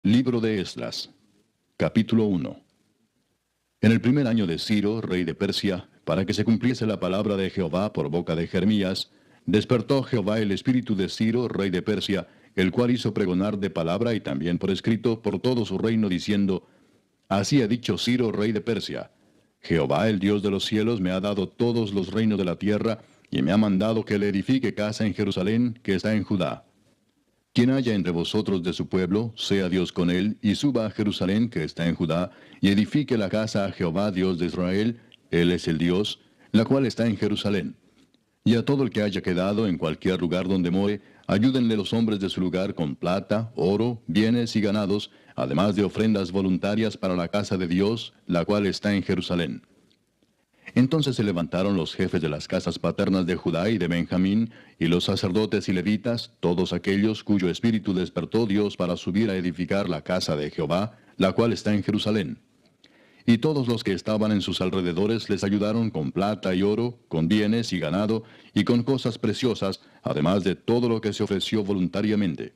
Libro de Esdras, capítulo 1. En el primer año de Ciro, rey de Persia, para que se cumpliese la palabra de Jehová por boca de Jeremías, despertó Jehová el espíritu de Ciro, rey de Persia, el cual hizo pregonar de palabra y también por escrito por todo su reino, diciendo: Así ha dicho Ciro, rey de Persia: Jehová, el Dios de los cielos, me ha dado todos los reinos de la tierra, y me ha mandado que le edifique casa en Jerusalén, que está en Judá. Quien haya entre vosotros de su pueblo, sea Dios con él, y suba a Jerusalén, que está en Judá, y edifique la casa a Jehová, Dios de Israel, él es el Dios, la cual está en Jerusalén. Y a todo el que haya quedado en cualquier lugar donde more, ayúdenle los hombres de su lugar con plata, oro, bienes y ganados, además de ofrendas voluntarias para la casa de Dios, la cual está en Jerusalén. Entonces se levantaron los jefes de las casas paternas de Judá y de Benjamín, y los sacerdotes y levitas, todos aquellos cuyo espíritu despertó Dios para subir a edificar la casa de Jehová, la cual está en Jerusalén. Y todos los que estaban en sus alrededores les ayudaron con plata y oro, con bienes y ganado, y con cosas preciosas, además de todo lo que se ofreció voluntariamente.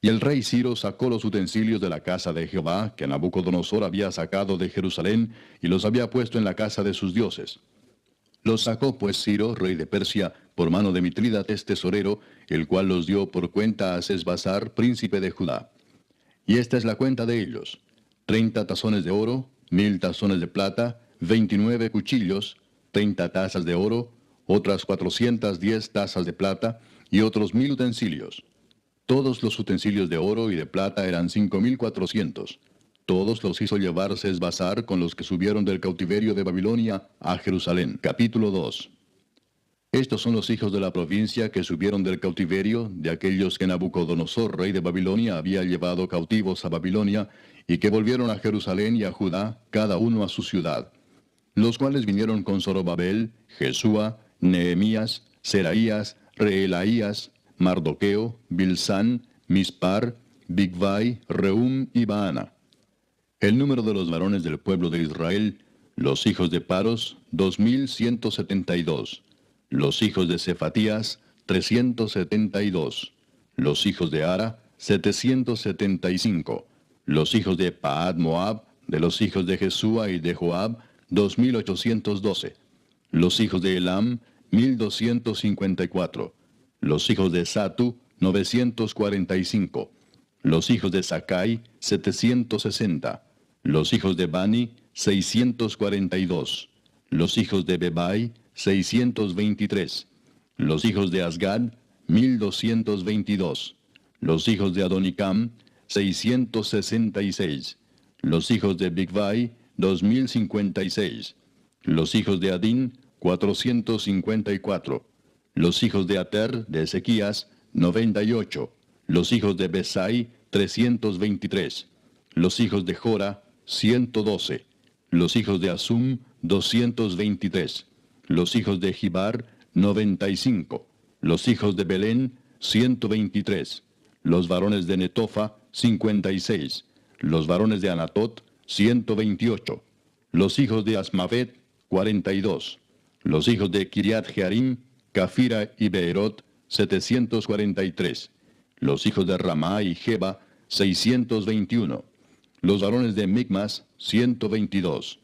Y el rey Ciro sacó los utensilios de la casa de Jehová, que Nabucodonosor había sacado de Jerusalén, y los había puesto en la casa de sus dioses. Los sacó pues Ciro, rey de Persia, por mano de Mitrídates tesorero, el cual los dio por cuenta a Sesbazar, príncipe de Judá. Y esta es la cuenta de ellos: 30 tazones de oro, 1000 tazones de plata, 29 cuchillos, 30 tazas de oro, otras 410 tazas de plata, y otros 1000 utensilios. Todos los utensilios de oro y de plata eran 5400. Todos los hizo llevar Sesbazar con los que subieron del cautiverio de Babilonia a Jerusalén. Capítulo 2. Estos son los hijos de la provincia que subieron del cautiverio, de aquellos que Nabucodonosor, rey de Babilonia, había llevado cautivos a Babilonia, y que volvieron a Jerusalén y a Judá, cada uno a su ciudad. Los cuales vinieron con Zorobabel, Jesúa, Nehemías, Seraías, Reelaías, Mardoqueo, Bilsán, Mispar, Bigvai, Reum y Baana. El número de los varones del pueblo de Israel, los hijos de Paros, 2172. Los hijos de Cefatías, 372. Los hijos de Ara, 775. Los hijos de Paad Moab, de los hijos de Jesúa y de Joab, 2812. Los hijos de Elam, 1254. Los hijos de Satu, 945. Los hijos de Sakai, 760. Los hijos de Bani, 642. Los hijos de Bebai, 623. Los hijos de Asgad, 1222. Los hijos de Adonicam, 666. Los hijos de Bigvai, 2056. Los hijos de Adín, 454. Los hijos de Ater, de Ezequías, 98. Los hijos de Besai, 323. Los hijos de Jora, 112. Los hijos de Asum, 223. Los hijos de Gibar, 95. Los hijos de Belén, 123. Los varones de Netofa, 56. Los varones de Anatot, 128. Los hijos de Asmavet, 42. Los hijos de Kiriat Jearim, Cafira y Beerot, 743. Los hijos de Ramá y Jeba, 621. Los varones de Micmas, 122.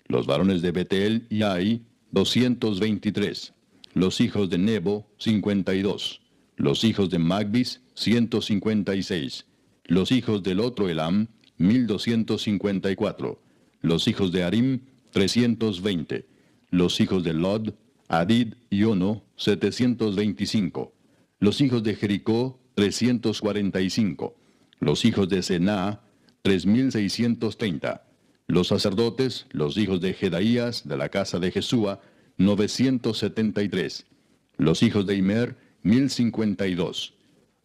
Los varones de Betel y Ai, 223. Los hijos de Nebo, 52. Los hijos de Magbis, 156. Los hijos del otro Elam, 1254. Los hijos de Arim, 320. Los hijos de Lod, Adid y Ono, 725. Los hijos de Jericó, 345. Los hijos de Sená, 3630. Los sacerdotes, los hijos de Jedaías, de la casa de Jesúa, 973. Los hijos de Imer, 1052.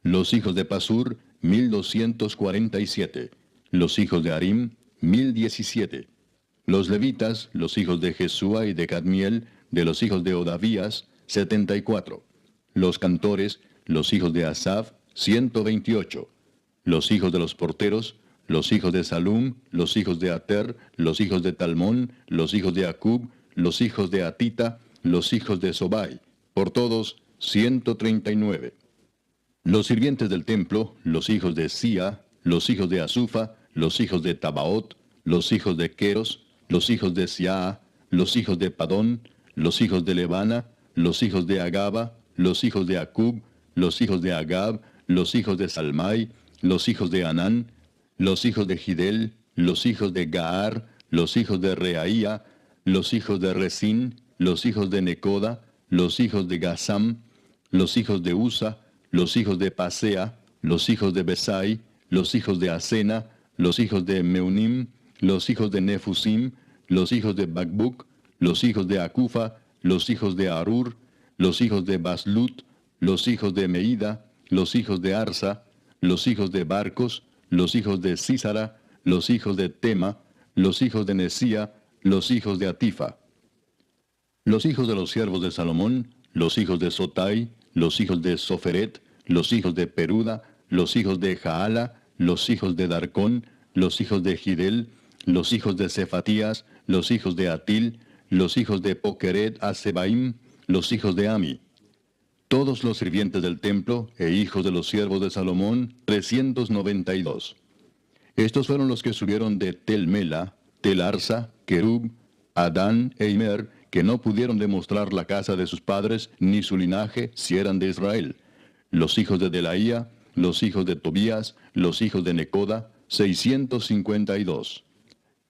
Los hijos de Pasur, 1247. Los hijos de Arim, 1017. Los levitas, los hijos de Jesúa y de Cadmiel, de los hijos de Odavías, 74. Los cantores, los hijos de Asaf, 128. Los hijos de los porteros, los hijos de Salum, los hijos de Ater, los hijos de Talmón, los hijos de Acub, los hijos de Atita, los hijos de Sobai, por todos 139. Los sirvientes del templo, los hijos de Sia, los hijos de Azufa, los hijos de Tabaot, los hijos de Queros, los hijos de Siaa, los hijos de Padón, los hijos de Lebana, los hijos de Agaba, los hijos de Acub, los hijos de Agab, los hijos de Salmai, los hijos de Anán, los hijos de Gidel, los hijos de Gaar, los hijos de Reaía, los hijos de Resín, los hijos de Necoda, los hijos de Gazam, los hijos de Usa, los hijos de Pasea, los hijos de Besai, los hijos de Asena, los hijos de Meunim, los hijos de Nefusim, los hijos de Bacbuc, los hijos de Acufa, los hijos de Arur, los hijos de Baslut, los hijos de Meida, los hijos de Arsa, los hijos de Barcos, los hijos de Císara, los hijos de Tema, los hijos de Nesía, los hijos de Atifa. Los hijos de los siervos de Salomón, los hijos de Sotai, los hijos de Soferet, los hijos de Peruda, los hijos de Jaala, los hijos de Darcón, los hijos de Gidel, los hijos de Cefatías, los hijos de Atil, los hijos de Pokeret Asebaim, los hijos de Ami. Todos los sirvientes del templo e hijos de los siervos de Salomón, 392. Estos fueron los que subieron de Tel Mela, Tel Arsa, Kerub, Adán e Imer, que no pudieron demostrar la casa de sus padres ni su linaje si eran de Israel. Los hijos de Delaía, los hijos de Tobías, los hijos de Necoda, 652.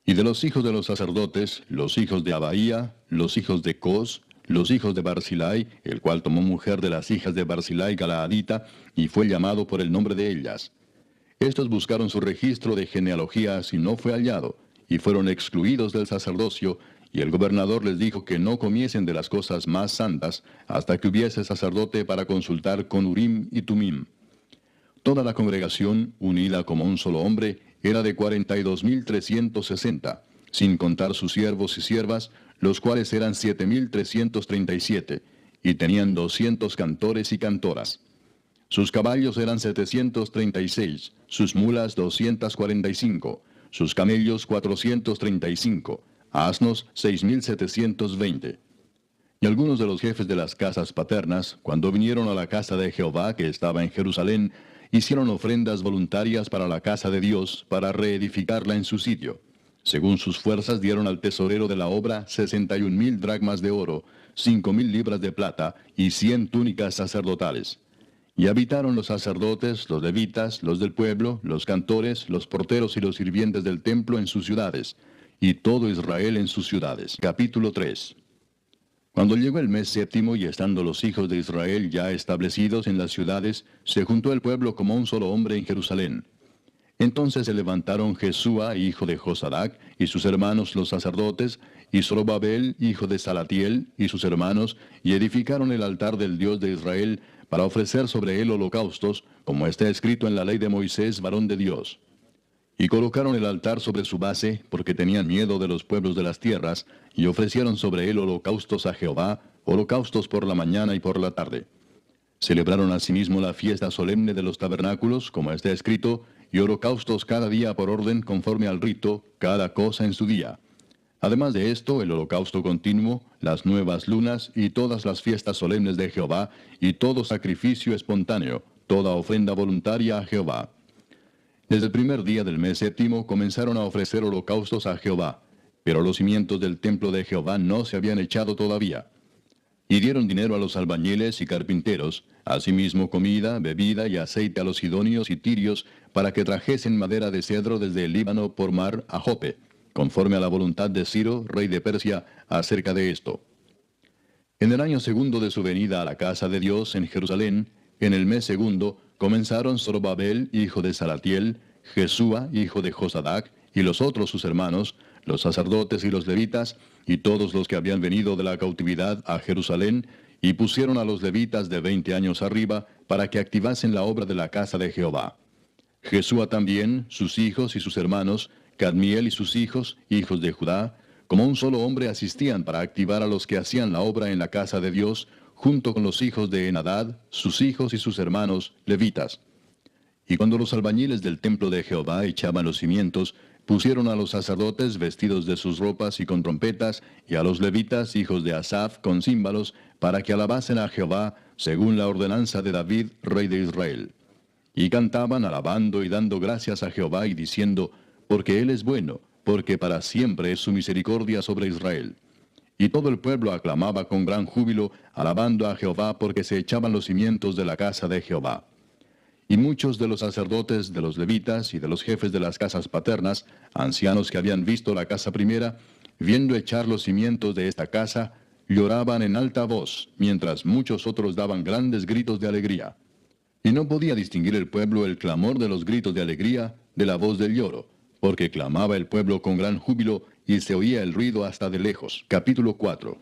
Y de los hijos de los sacerdotes, los hijos de Abaía, los hijos de Cos, los hijos de Barzilai, el cual tomó mujer de las hijas de Barzilai Galaadita, y fue llamado por el nombre de ellas. Estos buscaron su registro de genealogías y no fue hallado, y fueron excluidos del sacerdocio, y el gobernador les dijo que no comiesen de las cosas más santas, hasta que hubiese sacerdote para consultar con Urim y Tumim. Toda la congregación, unida como un solo hombre, era de 42.360, sin contar sus siervos y siervas, los cuales eran 7.337, y tenían 200 cantores y cantoras. Sus caballos eran 736, sus mulas 245, sus camellos 435, asnos 6.720. Y algunos de los jefes de las casas paternas, cuando vinieron a la casa de Jehová que estaba en Jerusalén, hicieron ofrendas voluntarias para la casa de Dios, para reedificarla en su sitio. Según sus fuerzas dieron al tesorero de la obra 61.000 dracmas de oro, 5.000 libras de plata y 100 túnicas sacerdotales. Y habitaron los sacerdotes, los levitas, los del pueblo, los cantores, los porteros y los sirvientes del templo en sus ciudades, y todo Israel en sus ciudades. Capítulo 3. Cuando llegó el mes séptimo y estando los hijos de Israel ya establecidos en las ciudades, se juntó el pueblo como un solo hombre en Jerusalén. Entonces se levantaron Jesúa, hijo de Josadac, y sus hermanos los sacerdotes, y Zorobabel, hijo de Salatiel, y sus hermanos, y edificaron el altar del Dios de Israel, para ofrecer sobre él holocaustos, como está escrito en la ley de Moisés, varón de Dios. Y colocaron el altar sobre su base, porque tenían miedo de los pueblos de las tierras, y ofrecieron sobre él holocaustos a Jehová, holocaustos por la mañana y por la tarde. Celebraron asimismo la fiesta solemne de los tabernáculos, como está escrito, y holocaustos cada día por orden conforme al rito, cada cosa en su día. Además de esto, el holocausto continuo, las nuevas lunas y todas las fiestas solemnes de Jehová, y todo sacrificio espontáneo, toda ofrenda voluntaria a Jehová. Desde el primer día del mes séptimo comenzaron a ofrecer holocaustos a Jehová, pero los cimientos del templo de Jehová no se habían echado todavía. Y dieron dinero a los albañiles y carpinteros, asimismo comida, bebida y aceite a los sidonios y tirios, para que trajesen madera de cedro desde el Líbano por mar a Jope, conforme a la voluntad de Ciro, rey de Persia, acerca de esto. En el año segundo de su venida a la casa de Dios en Jerusalén, en el mes segundo, comenzaron Zorobabel, hijo de Salatiel, Jesúa, hijo de Josadac, y los otros sus hermanos, los sacerdotes y los levitas, y todos los que habían venido de la cautividad a Jerusalén, y pusieron a los levitas de 20 años arriba, para que activasen la obra de la casa de Jehová. Jesúa también, sus hijos y sus hermanos, Cadmiel y sus hijos, hijos de Judá, como un solo hombre asistían para activar a los que hacían la obra en la casa de Dios, junto con los hijos de Enadad, sus hijos y sus hermanos, levitas. Y cuando los albañiles del templo de Jehová echaban los cimientos, pusieron a los sacerdotes vestidos de sus ropas y con trompetas, y a los levitas, hijos de Asaph, con címbalos, para que alabasen a Jehová, según la ordenanza de David, rey de Israel. y cantaban alabando y dando gracias a Jehová y diciendo, porque Él es bueno, porque para siempre es su misericordia sobre Israel. Y todo el pueblo aclamaba con gran júbilo, alabando a Jehová, porque se echaban los cimientos de la casa de Jehová. Y muchos de los sacerdotes, de los levitas y de los jefes de las casas paternas, ancianos que habían visto la casa primera, viendo echar los cimientos de esta casa, lloraban en alta voz, mientras muchos otros daban grandes gritos de alegría. Y no podía distinguir el pueblo el clamor de los gritos de alegría de la voz del lloro, porque clamaba el pueblo con gran júbilo, y se oía el ruido hasta de lejos. Capítulo 4.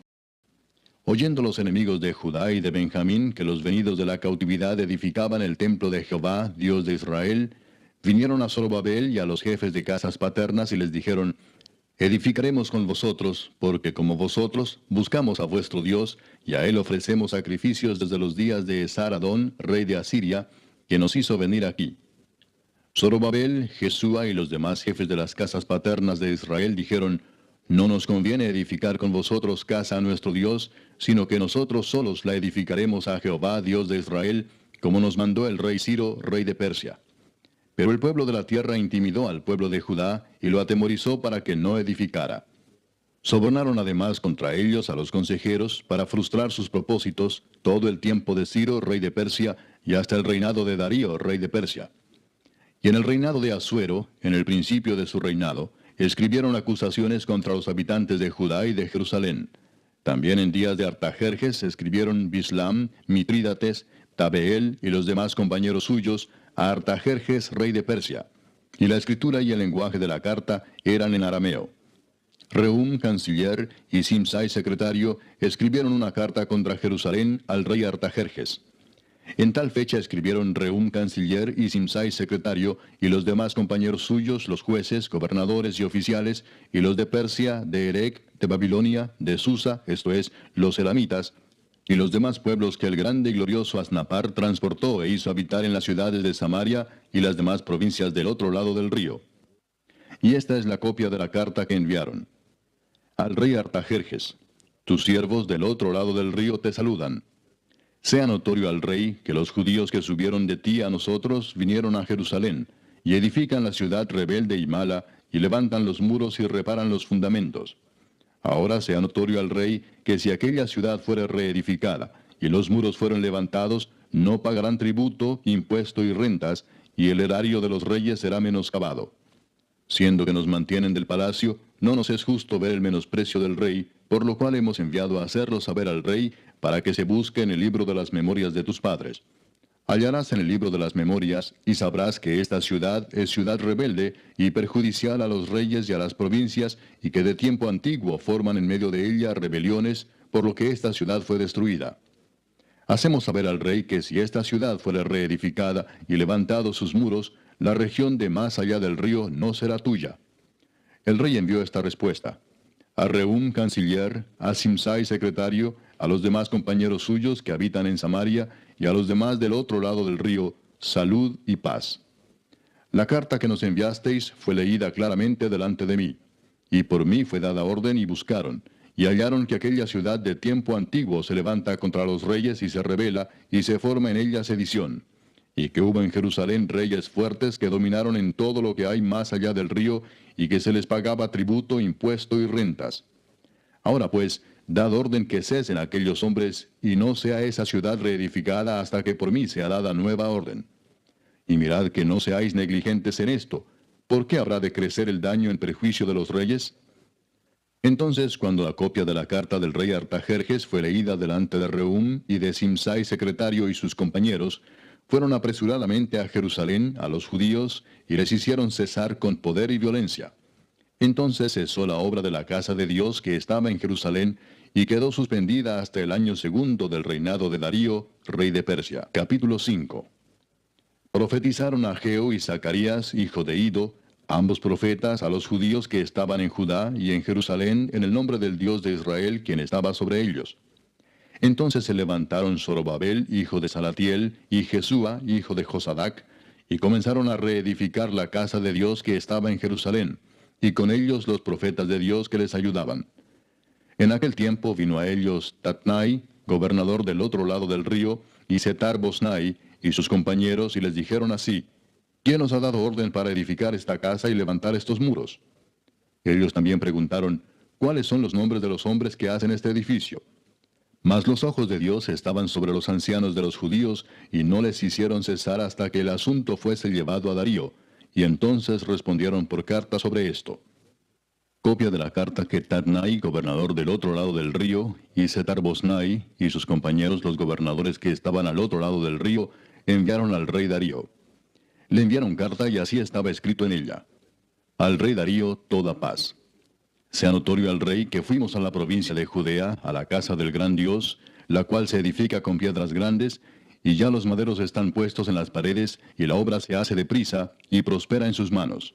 Oyendo los enemigos de Judá y de Benjamín que los venidos de la cautividad edificaban el templo de Jehová, Dios de Israel, vinieron a Zorobabel y a los jefes de casas paternas y les dijeron, edificaremos con vosotros, porque como vosotros buscamos a vuestro Dios, y a él ofrecemos sacrificios desde los días de Esar-Adón, rey de Asiria, que nos hizo venir aquí. Zorobabel, Jesúa y los demás jefes de las casas paternas de Israel dijeron, no nos conviene edificar con vosotros casa a nuestro Dios, sino que nosotros solos la edificaremos a Jehová, Dios de Israel, como nos mandó el rey Ciro, rey de Persia. Pero el pueblo de la tierra intimidó al pueblo de Judá y lo atemorizó para que no edificara. Sobornaron además contra ellos a los consejeros para frustrar sus propósitos todo el tiempo de Ciro, rey de Persia, y hasta el reinado de Darío, rey de Persia. Y en el reinado de Asuero, en el principio de su reinado, escribieron acusaciones contra los habitantes de Judá y de Jerusalén. También en días de Artajerjes escribieron Bislam, Mitrídates, Tabeel y los demás compañeros suyos a Artajerjes, rey de Persia. Y la escritura y el lenguaje de la carta eran en arameo. Rehum, canciller, y Simsai, secretario, escribieron una carta contra Jerusalén al rey Artajerjes. En tal fecha escribieron Rehum, canciller, y Simsai, secretario, y los demás compañeros suyos, los jueces, gobernadores y oficiales, y los de Persia, de Erec, de Babilonia, de Susa, esto es, los elamitas, y los demás pueblos que el grande y glorioso Asnapar transportó e hizo habitar en las ciudades de Samaria y las demás provincias del otro lado del río. Y esta es la copia de la carta que enviaron. Al rey Artajerjes, tus siervos del otro lado del río te saludan. Sea notorio al rey que los judíos que subieron de ti a nosotros vinieron a Jerusalén, y edifican la ciudad rebelde y mala, y levantan los muros y reparan los fundamentos. Ahora sea notorio al rey que si aquella ciudad fuera reedificada, y los muros fueron levantados, no pagarán tributo, impuesto y rentas, y el erario de los reyes será menoscabado. Siendo que nos mantienen del palacio, no nos es justo ver el menosprecio del rey, por lo cual hemos enviado a hacerlo saber al rey, para que se busque en el libro de las memorias de tus padres. Hallarás en el libro de las memorias, y sabrás que esta ciudad es ciudad rebelde y perjudicial a los reyes y a las provincias, y que de tiempo antiguo forman en medio de ella rebeliones, por lo que esta ciudad fue destruida. Hacemos saber al rey que si esta ciudad fuera reedificada y levantados sus muros, la región de más allá del río no será tuya. El rey envió esta respuesta. A Rehum, canciller, a Simsai, secretario, a los demás compañeros suyos que habitan en Samaria, y a los demás del otro lado del río, salud y paz. La carta que nos enviasteis fue leída claramente delante de mí, y por mí fue dada orden y buscaron, y hallaron que aquella ciudad de tiempo antiguo se levanta contra los reyes y se rebela, y se forma en ella sedición, y que hubo en Jerusalén reyes fuertes que dominaron en todo lo que hay más allá del río, y que se les pagaba tributo, impuesto y rentas. Ahora pues, dad orden que cesen aquellos hombres, y no sea esa ciudad reedificada hasta que por mí sea dada nueva orden. Y mirad que no seáis negligentes en esto. ¿Por qué habrá de crecer el daño en perjuicio de los reyes? Entonces, cuando la copia de la carta del rey Artajerjes fue leída delante de Rehum y de Simsai, secretario, y sus compañeros, fueron apresuradamente a Jerusalén, a los judíos, y les hicieron cesar con poder y violencia. Entonces cesó la obra de la casa de Dios que estaba en Jerusalén, y quedó suspendida hasta el año segundo del reinado de Darío, rey de Persia. Capítulo 5. Profetizaron Ageo y Zacarías, hijo de Ido, ambos profetas, a los judíos que estaban en Judá y en Jerusalén, en el nombre del Dios de Israel, quien estaba sobre ellos. Entonces se levantaron Zorobabel, hijo de Salatiel, y Jesúa, hijo de Josadac, y comenzaron a reedificar la casa de Dios que estaba en Jerusalén, y con ellos los profetas de Dios que les ayudaban. En aquel tiempo vino a ellos Tatnai, gobernador del otro lado del río, y Setar Bosnai, y sus compañeros y les dijeron así: ¿Quién os ha dado orden para edificar esta casa y levantar estos muros? Ellos también preguntaron: ¿Cuáles son los nombres de los hombres que hacen este edificio? Mas los ojos de Dios estaban sobre los ancianos de los judíos, y no les hicieron cesar hasta que el asunto fuese llevado a Darío, y entonces respondieron por carta sobre esto. Copia de la carta que Tatnai, gobernador del otro lado del río, y Setar-Boznai y sus compañeros, los gobernadores que estaban al otro lado del río, enviaron al rey Darío. Le enviaron carta y así estaba escrito en ella: Al rey Darío toda paz. Sea notorio al rey que fuimos a la provincia de Judea, a la casa del gran Dios, la cual se edifica con piedras grandes, y ya los maderos están puestos en las paredes, y la obra se hace deprisa, y prospera en sus manos.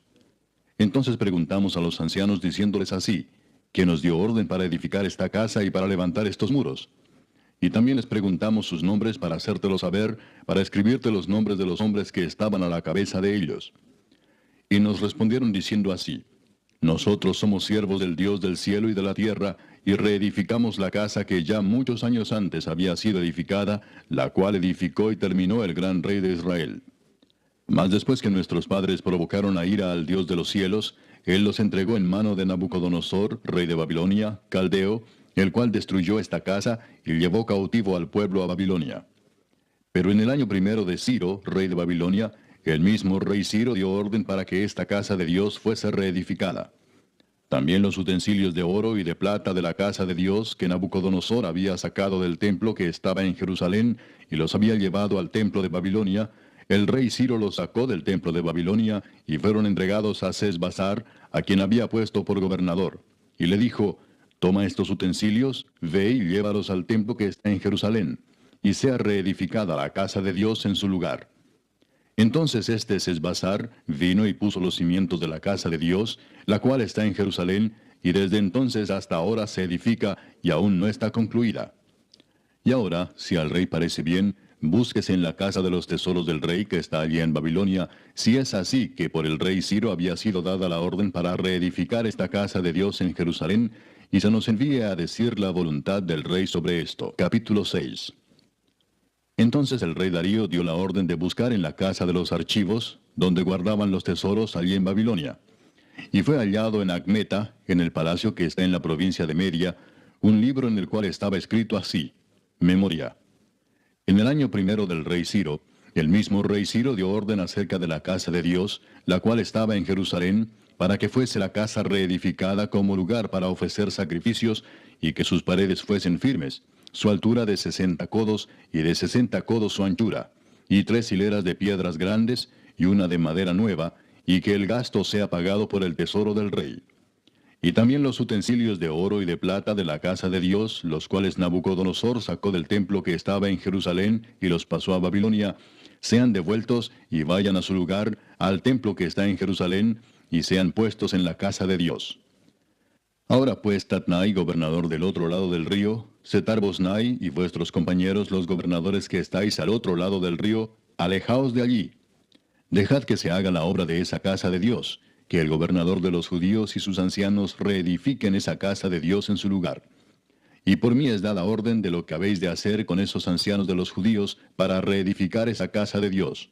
Entonces preguntamos a los ancianos diciéndoles así: ¿Quién nos dio orden para edificar esta casa y para levantar estos muros? Y también les preguntamos sus nombres para hacértelo saber, para escribirte los nombres de los hombres que estaban a la cabeza de ellos. Y nos respondieron diciendo así: Nosotros somos siervos del Dios del cielo y de la tierra, y reedificamos la casa que ya muchos años antes había sido edificada, la cual edificó y terminó el gran rey de Israel. Mas después que nuestros padres provocaron a ira al Dios de los cielos, Él los entregó en mano de Nabucodonosor, rey de Babilonia, caldeo, el cual destruyó esta casa y llevó cautivo al pueblo a Babilonia. Pero en el año primero de Ciro, rey de Babilonia, el mismo rey Ciro dio orden para que esta casa de Dios fuese reedificada. También los utensilios de oro y de plata de la casa de Dios que Nabucodonosor había sacado del templo que estaba en Jerusalén y los había llevado al templo de Babilonia, el rey Ciro los sacó del templo de Babilonia y fueron entregados a Sesbazar, a quien había puesto por gobernador. Y le dijo: Toma estos utensilios, ve y llévalos al templo que está en Jerusalén, y sea reedificada la casa de Dios en su lugar. Entonces este Sesbazar vino y puso los cimientos de la casa de Dios, la cual está en Jerusalén, y desde entonces hasta ahora se edifica y aún no está concluida. Y ahora, si al rey parece bien, búsquese en la casa de los tesoros del rey que está allí en Babilonia, si es así que por el rey Ciro había sido dada la orden para reedificar esta casa de Dios en Jerusalén, y se nos envíe a decir la voluntad del rey sobre esto. Capítulo 6. Entonces el rey Darío dio la orden de buscar en la casa de los archivos, donde guardaban los tesoros allí en Babilonia. Y fue hallado en Acmeta, en el palacio que está en la provincia de Media, un libro en el cual estaba escrito así: Memoria. En el año primero del rey Ciro, el mismo rey Ciro dio orden acerca de la casa de Dios, la cual estaba en Jerusalén, para que fuese la casa reedificada como lugar para ofrecer sacrificios, y que sus paredes fuesen firmes, su altura de 60 codos, y de 60 codos su anchura, y 3 hileras de piedras grandes, y una de madera nueva, y que el gasto sea pagado por el tesoro del rey. Y también los utensilios de oro y de plata de la casa de Dios, los cuales Nabucodonosor sacó del templo que estaba en Jerusalén y los pasó a Babilonia, sean devueltos y vayan a su lugar, al templo que está en Jerusalén, y sean puestos en la casa de Dios. Ahora pues, Tatnai, gobernador del otro lado del río, Setar-Boznai y vuestros compañeros los gobernadores que estáis al otro lado del río, alejaos de allí. Dejad que se haga la obra de esa casa de Dios, que el gobernador de los judíos y sus ancianos reedifiquen esa casa de Dios en su lugar. Y por mí es dada orden de lo que habéis de hacer con esos ancianos de los judíos para reedificar esa casa de Dios,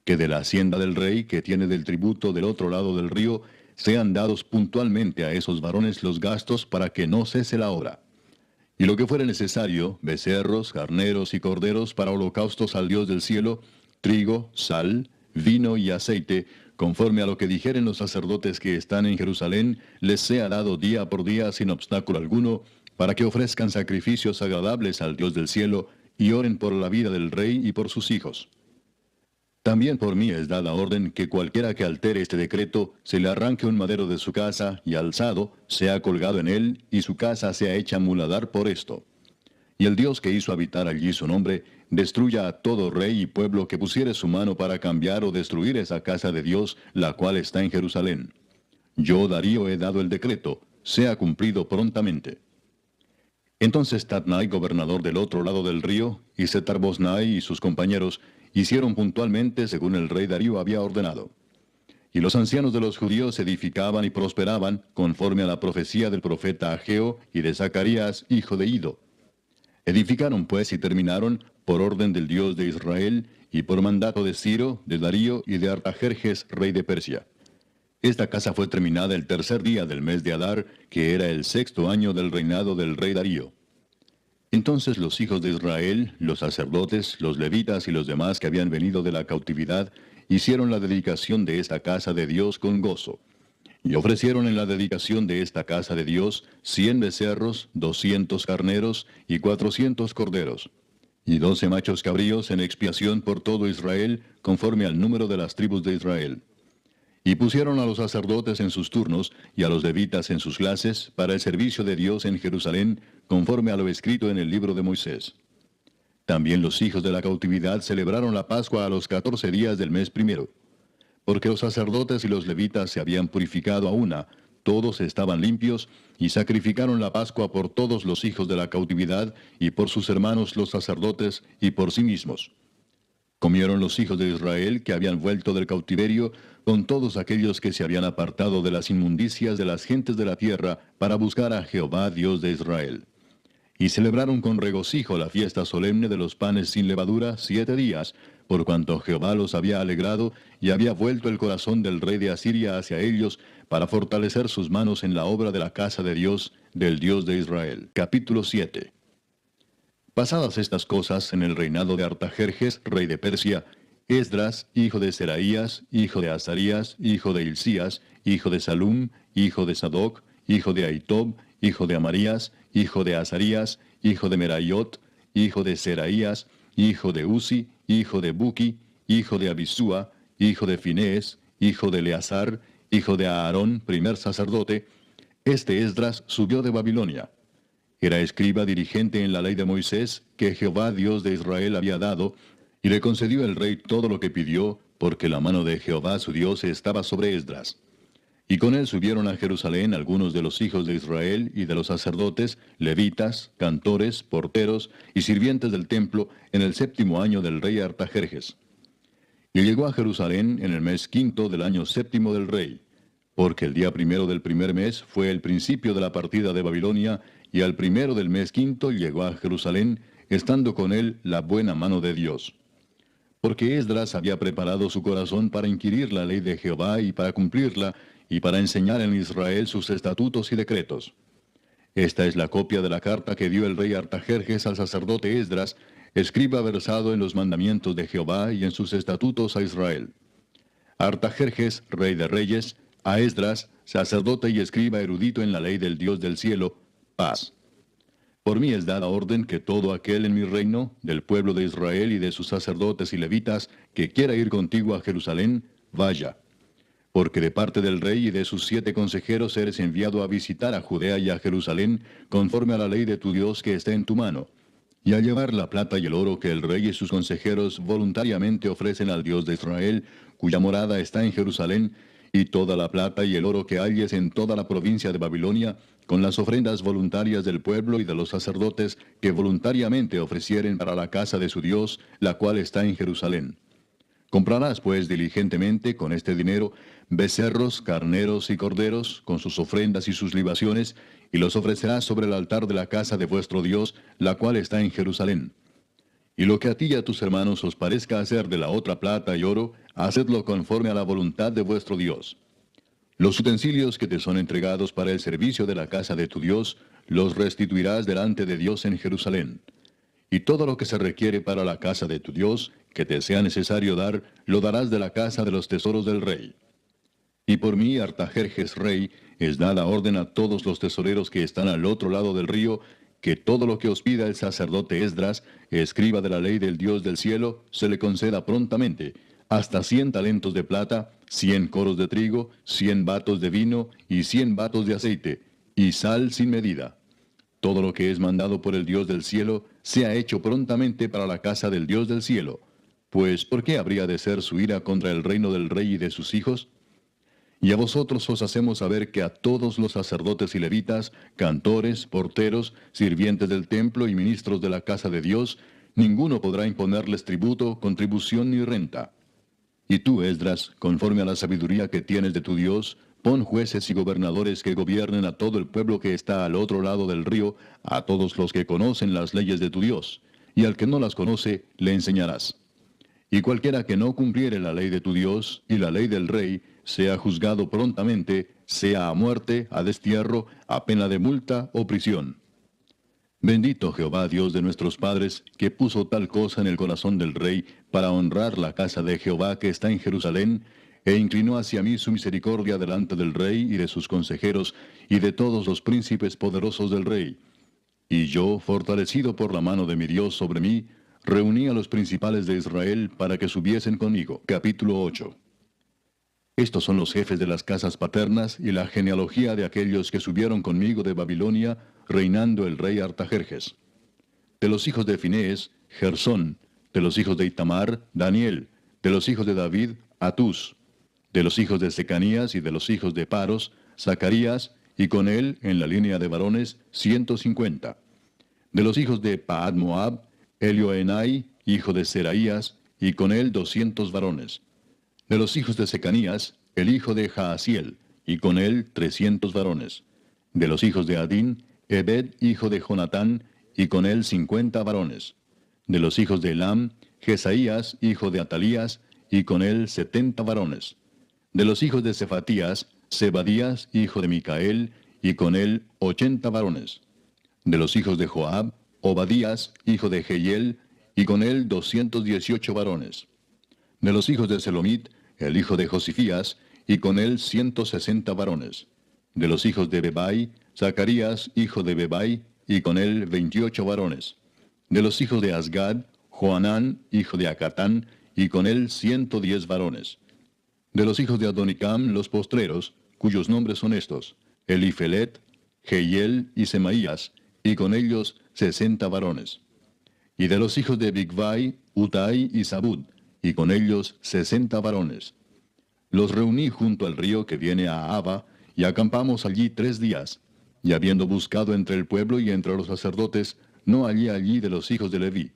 que de la hacienda del rey que tiene del tributo del otro lado del río, sean dados puntualmente a esos varones los gastos para que no cese la obra. Y lo que fuere necesario, becerros, carneros y corderos para holocaustos al Dios del cielo, trigo, sal, vino y aceite, conforme a lo que dijeren los sacerdotes que están en Jerusalén, les sea dado día por día sin obstáculo alguno, para que ofrezcan sacrificios agradables al Dios del cielo, y oren por la vida del rey y por sus hijos. También por mí es dada orden que cualquiera que altere este decreto, se le arranque un madero de su casa, y alzado, sea colgado en él, y su casa sea hecha muladar por esto. Y el Dios que hizo habitar allí su nombre, destruya a todo rey y pueblo que pusiere su mano para cambiar o destruir esa casa de Dios, la cual está en Jerusalén. Yo, Darío, he dado el decreto, sea cumplido prontamente. Entonces Tatnai, gobernador del otro lado del río, y Setar-Boznai y sus compañeros, hicieron puntualmente según el rey Darío había ordenado. Y los ancianos de los judíos edificaban y prosperaban, conforme a la profecía del profeta Ageo y de Zacarías, hijo de Ido. Edificaron pues y terminaron, por orden del Dios de Israel, y por mandato de Ciro, de Darío y de Artajerjes, rey de Persia. Esta casa fue terminada el tercer día del mes de Adar, que era el sexto año del reinado del rey Darío. Entonces los hijos de Israel, los sacerdotes, los levitas y los demás que habían venido de la cautividad, hicieron la dedicación de esta casa de Dios con gozo. Y ofrecieron en la dedicación de esta casa de Dios 100 becerros, 200 carneros y 400 corderos, y 12 machos cabríos en expiación por todo Israel, conforme al número de las tribus de Israel. Y pusieron a los sacerdotes en sus turnos, y a los levitas en sus clases, para el servicio de Dios en Jerusalén, conforme a lo escrito en el libro de Moisés. También los hijos de la cautividad celebraron la Pascua a los 14 días del mes primero. Porque los sacerdotes y los levitas se habían purificado a una, todos estaban limpios, y sacrificaron la Pascua por todos los hijos de la cautividad, y por sus hermanos los sacerdotes, y por sí mismos. Comieron los hijos de Israel que habían vuelto del cautiverio, con todos aquellos que se habían apartado de las inmundicias de las gentes de la tierra, para buscar a Jehová Dios de Israel. Y celebraron con regocijo la fiesta solemne de los panes sin levadura 7 días, por cuanto Jehová los había alegrado, y había vuelto el corazón del rey de Asiria hacia ellos, para fortalecer sus manos en la obra de la casa de Dios, del Dios de Israel. Capítulo 7. Pasadas estas cosas, en el reinado de Artajerjes, rey de Persia, Esdras, hijo de Seraías, hijo de Azarías, hijo de Hilcías, hijo de Salum, hijo de Sadoc, hijo de Ahitob, hijo de Amarías, hijo de Azarías, hijo de Meraiot, hijo de Seraías, hijo de Uzi, hijo de Buki, hijo de Abisúa, hijo de Finés, hijo de Eleazar, hijo de Aarón, primer sacerdote, este Esdras subió de Babilonia. Era escriba dirigente en la ley de Moisés, que Jehová Dios de Israel había dado, y le concedió el rey todo lo que pidió, porque la mano de Jehová su Dios estaba sobre Esdras. Y con él subieron a Jerusalén algunos de los hijos de Israel y de los sacerdotes, levitas, cantores, porteros y sirvientes del templo, en el 7º año del rey Artajerjes. Y llegó a Jerusalén en el mes 5 del año 7 del rey, porque el día primero del primer mes fue el principio de la partida de Babilonia, y al primero del mes 5 llegó a Jerusalén, estando con él la buena mano de Dios. Porque Esdras había preparado su corazón para inquirir la ley de Jehová y para cumplirla, y para enseñar en Israel sus estatutos y decretos. Esta es la copia de la carta que dio el rey Artajerjes al sacerdote Esdras, escriba versado en los mandamientos de Jehová y en sus estatutos a Israel. Artajerjes, rey de reyes, a Esdras, sacerdote y escriba erudito en la ley del Dios del cielo, paz. Por mí es dada orden que todo aquel en mi reino, del pueblo de Israel y de sus sacerdotes y levitas, que quiera ir contigo a Jerusalén, vaya. Porque de parte del rey y de sus 7 consejeros eres enviado a visitar a Judea y a Jerusalén, conforme a la ley de tu Dios que está en tu mano, y a llevar la plata y el oro que el rey y sus consejeros voluntariamente ofrecen al Dios de Israel, cuya morada está en Jerusalén, y toda la plata y el oro que halles en toda la provincia de Babilonia, con las ofrendas voluntarias del pueblo y de los sacerdotes que voluntariamente ofrecieren para la casa de su Dios, la cual está en Jerusalén. Comprarás pues diligentemente con este dinero becerros, carneros y corderos, con sus ofrendas y sus libaciones, y los ofrecerás sobre el altar de la casa de vuestro Dios, la cual está en Jerusalén. Y lo que a ti y a tus hermanos os parezca hacer de la otra plata y oro, hacedlo conforme a la voluntad de vuestro Dios. Los utensilios que te son entregados para el servicio de la casa de tu Dios, los restituirás delante de Dios en Jerusalén. Y todo lo que se requiere para la casa de tu Dios, que te sea necesario dar, lo darás de la casa de los tesoros del rey. Y por mí, Artajerjes rey, es dada orden a todos los tesoreros que están al otro lado del río, que todo lo que os pida el sacerdote Esdras, escriba de la ley del Dios del cielo, se le conceda prontamente, hasta 100 talentos de plata, 100 coros de trigo, 100 batos de vino y 100 batos de aceite, y sal sin medida. Todo lo que es mandado por el Dios del cielo, sea hecho prontamente para la casa del Dios del cielo. Pues, ¿por qué habría de ser su ira contra el reino del rey y de sus hijos? Y a vosotros os hacemos saber que a todos los sacerdotes y levitas, cantores, porteros, sirvientes del templo y ministros de la casa de Dios, ninguno podrá imponerles tributo, contribución ni renta. Y tú, Esdras, conforme a la sabiduría que tienes de tu Dios, pon jueces y gobernadores que gobiernen a todo el pueblo que está al otro lado del río, a todos los que conocen las leyes de tu Dios, y al que no las conoce le enseñarás. Y cualquiera que no cumpliere la ley de tu Dios y la ley del rey, sea juzgado prontamente, sea a muerte, a destierro, a pena de multa o prisión. Bendito Jehová Dios de nuestros padres, que puso tal cosa en el corazón del rey para honrar la casa de Jehová que está en Jerusalén, e inclinó hacia mí su misericordia delante del rey y de sus consejeros y de todos los príncipes poderosos del rey. Y yo, fortalecido por la mano de mi Dios sobre mí, reuní a los principales de Israel para que subiesen conmigo. Capítulo 8. Estos son los jefes de las casas paternas y la genealogía de aquellos que subieron conmigo de Babilonia, reinando el rey Artajerjes. De los hijos de Finés, Gersón; de los hijos de Itamar, Daniel; de los hijos de David, Atús; de los hijos de Secanías y de los hijos de Paros, Zacarías, y con él, en la línea de varones, 150. De los hijos de Paad Moab, Elioenai, hijo de Seraías, y con él 200 varones. De los hijos de Secanías, el hijo de Jaasiel, y con él 300 varones. De los hijos de Adín, Ebed, hijo de Jonatán, y con él 50 varones. De los hijos de Elam, Jesaías, hijo de Atalías, y con él 70 varones. De los hijos de Cefatías, Zebadías, hijo de Micael, y con él 80 varones. De los hijos de Joab, Obadías, hijo de Jehiel, y con él 218 varones. De los hijos de Selomit, el hijo de Josifías, y con él 160 varones. De los hijos de Bebai, Zacarías, hijo de Bebai, y con él 28 varones. De los hijos de Asgad, Joanán, hijo de Acatán, y con él 110 varones. De los hijos de Adonicam, los postreros, cuyos nombres son estos: Elifelet, Jehiel y Semaías, y con ellos 60 varones. Y de los hijos de Bigvai, Utai y Zabud, y con ellos 60 varones. Los reuní junto al río que viene a Abba, y acampamos allí 3 días. Y habiendo buscado entre el pueblo y entre los sacerdotes, no hallé allí de los hijos de Leví.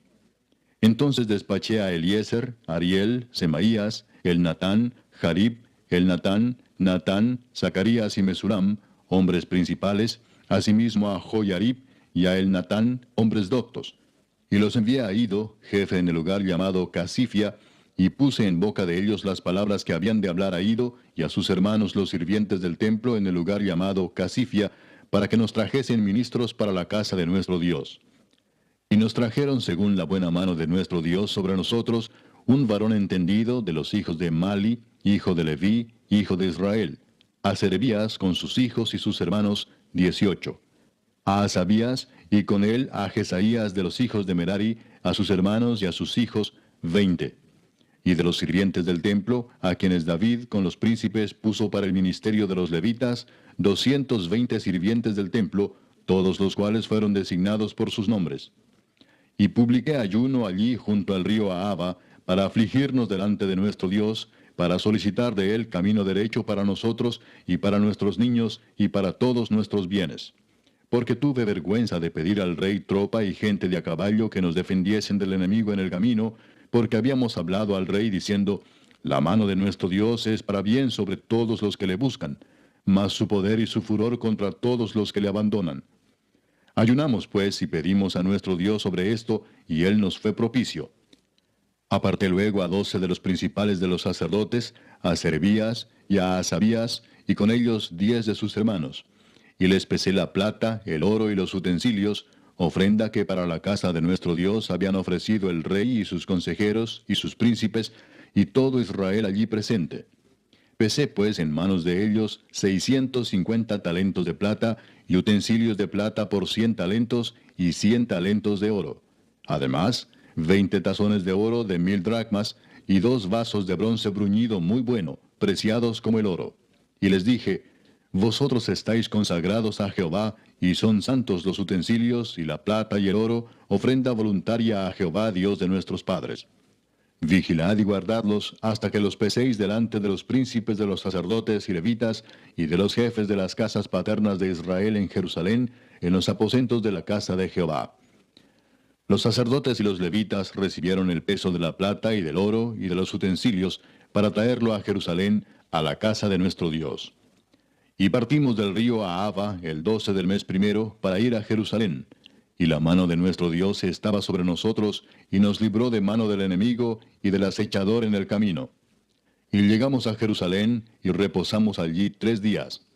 Entonces despaché a Eliezer, Ariel, Semaías, Elnatán, Jarib, Elnatán, Natán, Zacarías y Mesulam, hombres principales, asimismo a Joyarib y a Elnatán, hombres doctos. Y los envié a Ido, jefe en el lugar llamado Casifia, y puse en boca de ellos las palabras que habían de hablar a Ido y a sus hermanos los sirvientes del templo en el lugar llamado Casifia, para que nos trajesen ministros para la casa de nuestro Dios. Y nos trajeron según la buena mano de nuestro Dios sobre nosotros un varón entendido de los hijos de Mali, hijo de Leví, hijo de Israel; a Serebías con sus hijos y sus hermanos, 18; a Asabías, y con él a Jesaías de los hijos de Merari, a sus hermanos y a sus hijos, 20. Y de los sirvientes del templo, a quienes David con los príncipes puso para el ministerio de los levitas, 220 sirvientes del templo, todos los cuales fueron designados por sus nombres. Y publiqué ayuno allí junto al río Ahaba, para afligirnos delante de nuestro Dios, para solicitar de él camino derecho para nosotros y para nuestros niños y para todos nuestros bienes. Porque tuve vergüenza de pedir al rey tropa y gente de a caballo que nos defendiesen del enemigo en el camino, porque habíamos hablado al rey diciendo: la mano de nuestro Dios es para bien sobre todos los que le buscan, mas su poder y su furor contra todos los que le abandonan. Ayunamos pues y pedimos a nuestro Dios sobre esto, y él nos fue propicio. Aparté luego a 12 de los principales de los sacerdotes, a Serebías y a Asabías, y con ellos 10 de sus hermanos. Y les pesé la plata, el oro y los utensilios, ofrenda que para la casa de nuestro Dios habían ofrecido el rey y sus consejeros y sus príncipes, y todo Israel allí presente. Pesé pues en manos de ellos 650 talentos de plata, y utensilios de plata por 100 talentos, y 100 talentos de oro. Además, 20 tazones de oro de 1000 dracmas, y 2 vasos de bronce bruñido muy bueno, preciados como el oro. Y les dije: vosotros estáis consagrados a Jehová, y son santos los utensilios, y la plata y el oro, ofrenda voluntaria a Jehová Dios de nuestros padres. Vigilad y guardadlos hasta que los peséis delante de los príncipes de los sacerdotes y levitas, y de los jefes de las casas paternas de Israel en Jerusalén, en los aposentos de la casa de Jehová. Los sacerdotes y los levitas recibieron el peso de la plata y del oro y de los utensilios, para traerlo a Jerusalén, a la casa de nuestro Dios. Y partimos del río Ahava el 12 del mes primero, para ir a Jerusalén. Y la mano de nuestro Dios estaba sobre nosotros, y nos libró de mano del enemigo y del acechador en el camino. Y llegamos a Jerusalén, y reposamos allí 3 días.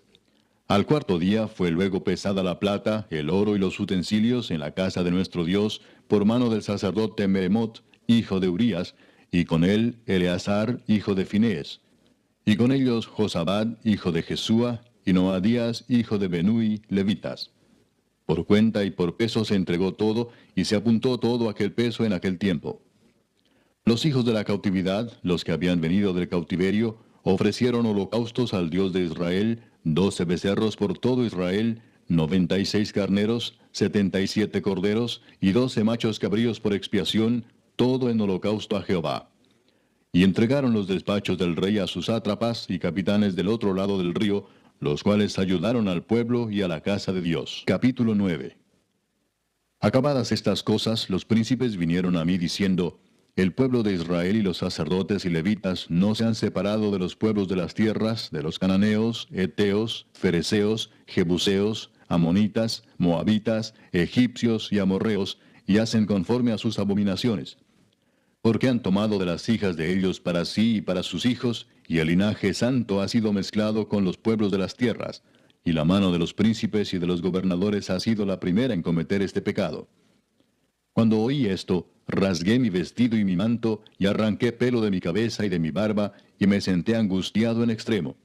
Al cuarto día fue luego pesada la plata, el oro y los utensilios en la casa de nuestro Dios, por mano del sacerdote Meremot, hijo de Urías, y con él Eleazar, hijo de Finés, y con ellos Josabad, hijo de Jesúa, y Noadías, hijo de Benui, levitas. Por cuenta y por peso se entregó todo, y se apuntó todo aquel peso en aquel tiempo. Los hijos de la cautividad, los que habían venido del cautiverio, ofrecieron holocaustos al Dios de Israel, 12 becerros por todo Israel, 96 carneros, 77 corderos, y 12 machos cabríos por expiación, todo en holocausto a Jehová. Y entregaron los despachos del rey a sus sátrapas y capitanes del otro lado del río, los cuales ayudaron al pueblo y a la casa de Dios. Capítulo 9. Acabadas estas cosas, los príncipes vinieron a mí diciendo, el pueblo de Israel y los sacerdotes y levitas no se han separado de los pueblos de las tierras, de los cananeos, heteos, fereceos, jebuseos, amonitas, moabitas, egipcios y amorreos, y hacen conforme a sus abominaciones. Porque han tomado de las hijas de ellos para sí y para sus hijos, y el linaje santo ha sido mezclado con los pueblos de las tierras, y la mano de los príncipes y de los gobernadores ha sido la primera en cometer este pecado. Cuando oí esto, rasgué mi vestido y mi manto, y arranqué pelo de mi cabeza y de mi barba, y me senté angustiado en extremo.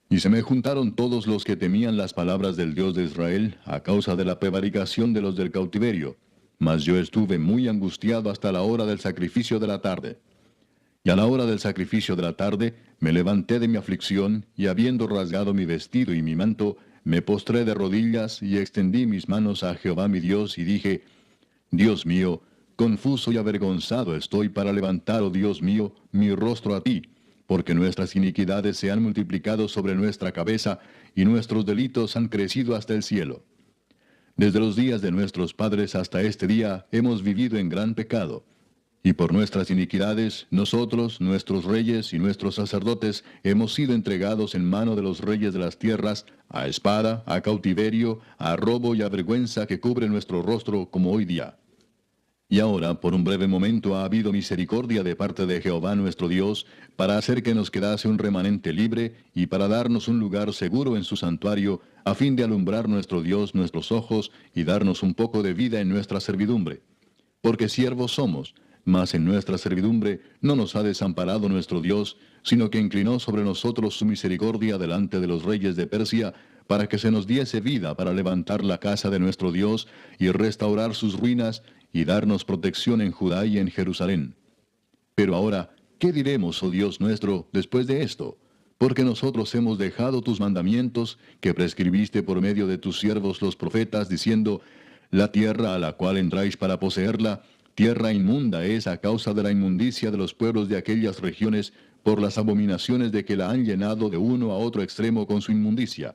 Y se me juntaron todos los que temían las palabras del Dios de Israel, a causa de la prevaricación de los del cautiverio. Mas yo estuve muy angustiado hasta la hora del sacrificio de la tarde. Y a la hora del sacrificio de la tarde, me levanté de mi aflicción, y habiendo rasgado mi vestido y mi manto, me postré de rodillas, y extendí mis manos a Jehová mi Dios, y dije, Dios mío, confuso y avergonzado estoy para levantar, oh Dios mío, mi rostro a ti, porque nuestras iniquidades se han multiplicado sobre nuestra cabeza, y nuestros delitos han crecido hasta el cielo. Desde los días de nuestros padres hasta este día hemos vivido en gran pecado. Y por nuestras iniquidades, nosotros, nuestros reyes y nuestros sacerdotes, hemos sido entregados en mano de los reyes de las tierras, a espada, a cautiverio, a robo y a vergüenza que cubre nuestro rostro como hoy día. Y ahora, por un breve momento, ha habido misericordia de parte de Jehová nuestro Dios, para hacer que nos quedase un remanente libre, y para darnos un lugar seguro en su santuario, a fin de alumbrar nuestro Dios nuestros ojos, y darnos un poco de vida en nuestra servidumbre. Porque siervos somos, mas en nuestra servidumbre no nos ha desamparado nuestro Dios, sino que inclinó sobre nosotros su misericordia delante de los reyes de Persia, para que se nos diese vida para levantar la casa de nuestro Dios, y restaurar sus ruinas, y darnos protección en Judá y en Jerusalén. Pero ahora, ¿qué diremos, oh Dios nuestro, después de esto? Porque nosotros hemos dejado tus mandamientos, que prescribiste por medio de tus siervos los profetas, diciendo, la tierra a la cual entráis para poseerla, tierra inmunda es a causa de la inmundicia de los pueblos de aquellas regiones, por las abominaciones de que la han llenado de uno a otro extremo con su inmundicia.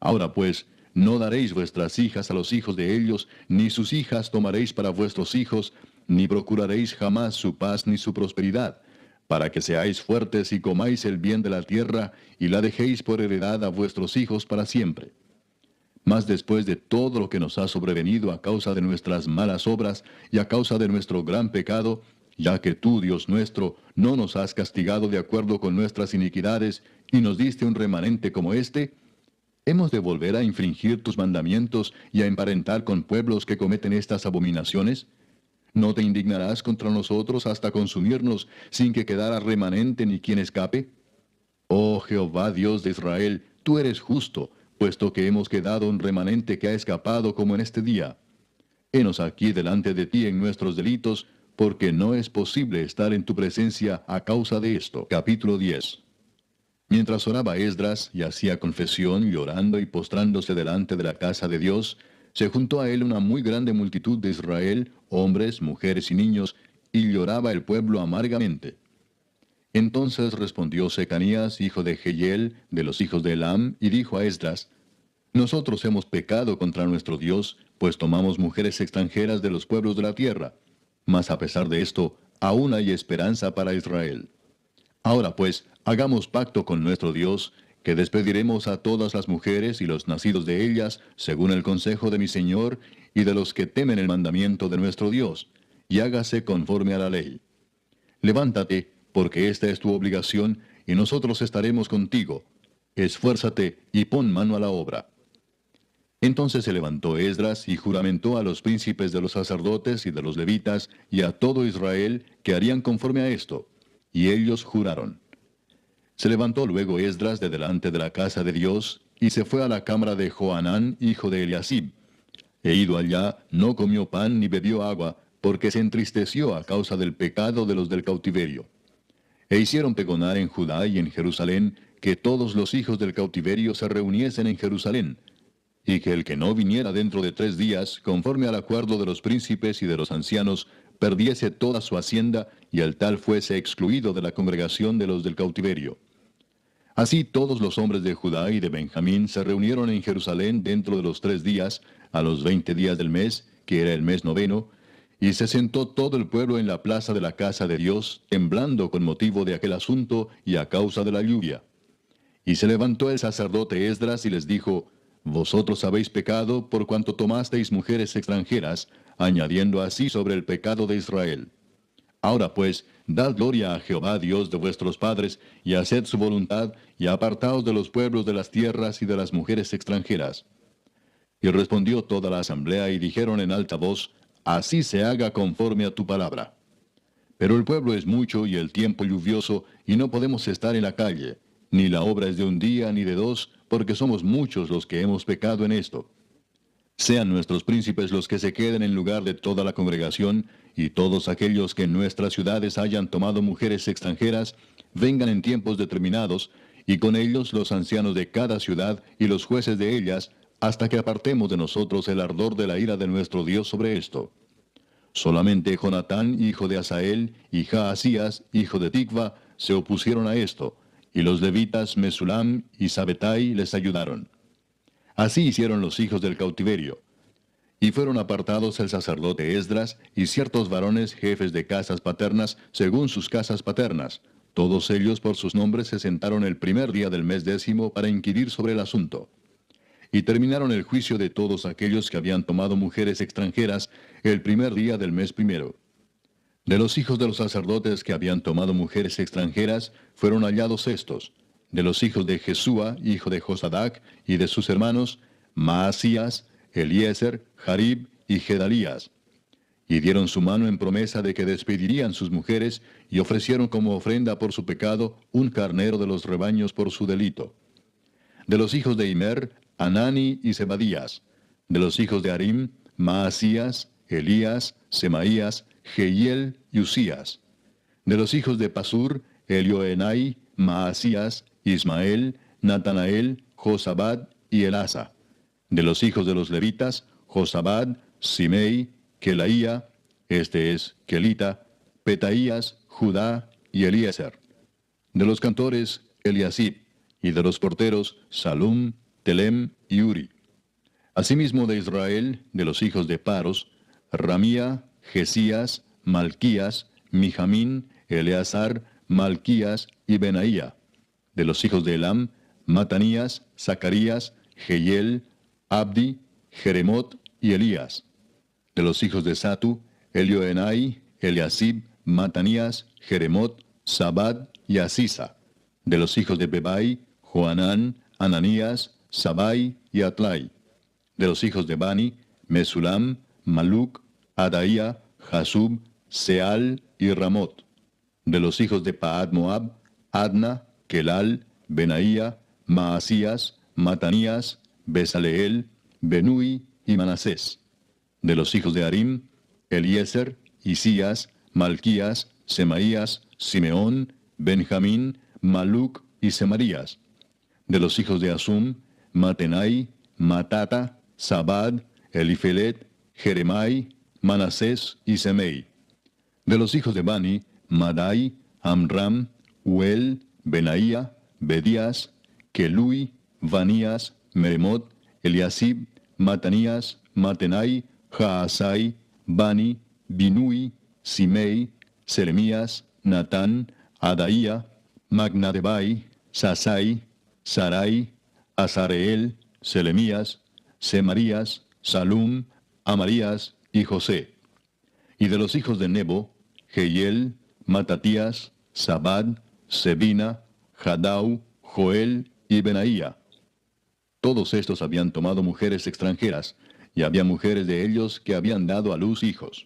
Ahora pues, no daréis vuestras hijas a los hijos de ellos, ni sus hijas tomaréis para vuestros hijos, ni procuraréis jamás su paz ni su prosperidad, para que seáis fuertes y comáis el bien de la tierra, y la dejéis por heredad a vuestros hijos para siempre. Mas después de todo lo que nos ha sobrevenido a causa de nuestras malas obras y a causa de nuestro gran pecado, ya que tú, Dios nuestro, no nos has castigado de acuerdo con nuestras iniquidades, y nos diste un remanente como este, ¿hemos de volver a infringir tus mandamientos y a emparentar con pueblos que cometen estas abominaciones? ¿No te indignarás contra nosotros hasta consumirnos, sin que quedara remanente ni quien escape? Oh Jehová Dios de Israel, tú eres justo, puesto que hemos quedado un remanente que ha escapado como en este día. Henos aquí delante de ti en nuestros delitos, porque no es posible estar en tu presencia a causa de esto. Capítulo 10. Mientras oraba Esdras y hacía confesión, llorando y postrándose delante de la casa de Dios, se juntó a él una muy grande multitud de Israel, hombres, mujeres y niños, y lloraba el pueblo amargamente. Entonces respondió Secanías, hijo de Jehiel, de los hijos de Elam, y dijo a Esdras, nosotros hemos pecado contra nuestro Dios, pues tomamos mujeres extranjeras de los pueblos de la tierra. Mas a pesar de esto, aún hay esperanza para Israel. Ahora pues, hagamos pacto con nuestro Dios, que despediremos a todas las mujeres y los nacidos de ellas, según el consejo de mi Señor, y de los que temen el mandamiento de nuestro Dios, y hágase conforme a la ley. Levántate, porque esta es tu obligación, y nosotros estaremos contigo. Esfuérzate y pon mano a la obra. Entonces se levantó Esdras y juramentó a los príncipes de los sacerdotes y de los levitas y a todo Israel que harían conforme a esto. Y ellos juraron. Se levantó luego Esdras de delante de la casa de Dios y se fue a la cámara de Johanán, hijo de Eliasib. E ido allá, no comió pan ni bebió agua, porque se entristeció a causa del pecado de los del cautiverio. E hicieron pregonar en Judá y en Jerusalén que todos los hijos del cautiverio se reuniesen en Jerusalén, y que el que no viniera dentro de 3 días, conforme al acuerdo de los príncipes y de los ancianos, perdiese toda su hacienda, y el tal fuese excluido de la congregación de los del cautiverio. Así todos los hombres de Judá y de Benjamín se reunieron en Jerusalén dentro de los 3 días, a los 20 días del mes, que era el mes noveno, y se sentó todo el pueblo en la plaza de la casa de Dios, temblando con motivo de aquel asunto y a causa de la lluvia. Y se levantó el sacerdote Esdras y les dijo: Vosotros habéis pecado por cuanto tomasteis mujeres extranjeras, añadiendo así sobre el pecado de Israel. Ahora pues, dad gloria a Jehová Dios de vuestros padres, y haced su voluntad, y apartaos de los pueblos de las tierras y de las mujeres extranjeras. Y respondió toda la asamblea y dijeron en alta voz: Así se haga conforme a tu palabra. Pero el pueblo es mucho y el tiempo lluvioso, y no podemos estar en la calle, ni la obra es de un día ni de 2, porque somos muchos los que hemos pecado en esto. Sean nuestros príncipes los que se queden en lugar de toda la congregación, y todos aquellos que en nuestras ciudades hayan tomado mujeres extranjeras, vengan en tiempos determinados, y con ellos los ancianos de cada ciudad y los jueces de ellas, hasta que apartemos de nosotros el ardor de la ira de nuestro Dios sobre esto. Solamente Jonatán, hijo de Asael, y Jaasías, hijo de Tikva, se opusieron a esto, y los levitas Mesulam y Sabetai les ayudaron. Así hicieron los hijos del cautiverio. Y fueron apartados el sacerdote Esdras y ciertos varones jefes de casas paternas según sus casas paternas. Todos ellos por sus nombres se sentaron el primer día del mes 10 para inquirir sobre el asunto. Y terminaron el juicio de todos aquellos que habían tomado mujeres extranjeras el primer día del mes 1. De los hijos de los sacerdotes que habían tomado mujeres extranjeras, fueron hallados estos: de los hijos de Jesúa, hijo de Josadac, y de sus hermanos, Maasías, Eliezer, Jarib y Gedalías. Y dieron su mano en promesa de que despedirían sus mujeres, y ofrecieron como ofrenda por su pecado un carnero de los rebaños por su delito. De los hijos de Immer, Anani y Zebadías. De los hijos de Harim, Maasías, Elías, Semaías, Jehiel y Usías. De los hijos de Pasur, Elioenai, Maasías, Ismael, Natanael, Josabad y Elasa. De los hijos de los levitas, Josabad, Simei, Kelaía, este es Kelita, Petaías, Judá y Eliezer. De los cantores, Eliasib, y de los porteros, Salum, Telem y Uri. Asimismo de Israel, de los hijos de Paros, Ramía, Jesías, Malquías, Mijamín, Eleazar, Malquías y Benaía. De los hijos de Elam, Matanías, Zacarías, Jehiel, Abdi, Jeremot y Elías. De los hijos de Satu, Elioenai, Eliasib, Matanías, Jeremot, Sabad y Asisa. De los hijos de Bebai, Joanán, Ananías, Sabai y Atlai. De los hijos de Bani, Mesulam, Maluc, Adaía, Jasub, Seal y Ramot. De los hijos de Paad Moab, Adna, Kelal, Benaía, Maasías, Matanías, Besaleel, Benui y Manasés. De los hijos de Harim, Eliezer, Isías, Malquías, Semaías, Simeón, Benjamín, Maluc y Semarías. De los hijos de Asum, Matenai, Matata, Sabad, Elifelet, Jeremai, Manasés y Semei. De los hijos de Bani, Madai, Amram, Uel, Benaía, Bedías, Kelui, Vanías, Meremot, Eliasib, Matanías, Matenai, Jaasai, Bani, Binui, Simei, Seremías, Natán, Adaía, Magnadebai, Sasai, Sarai, Azareel, Selemías, Semarías, Salum, Amarías y José. Y de los hijos de Nebo, Jehiel, Matatías, Sabad, Sebina, Jadau, Joel y Benaía. Todos estos habían tomado mujeres extranjeras, y había mujeres de ellos que habían dado a luz hijos.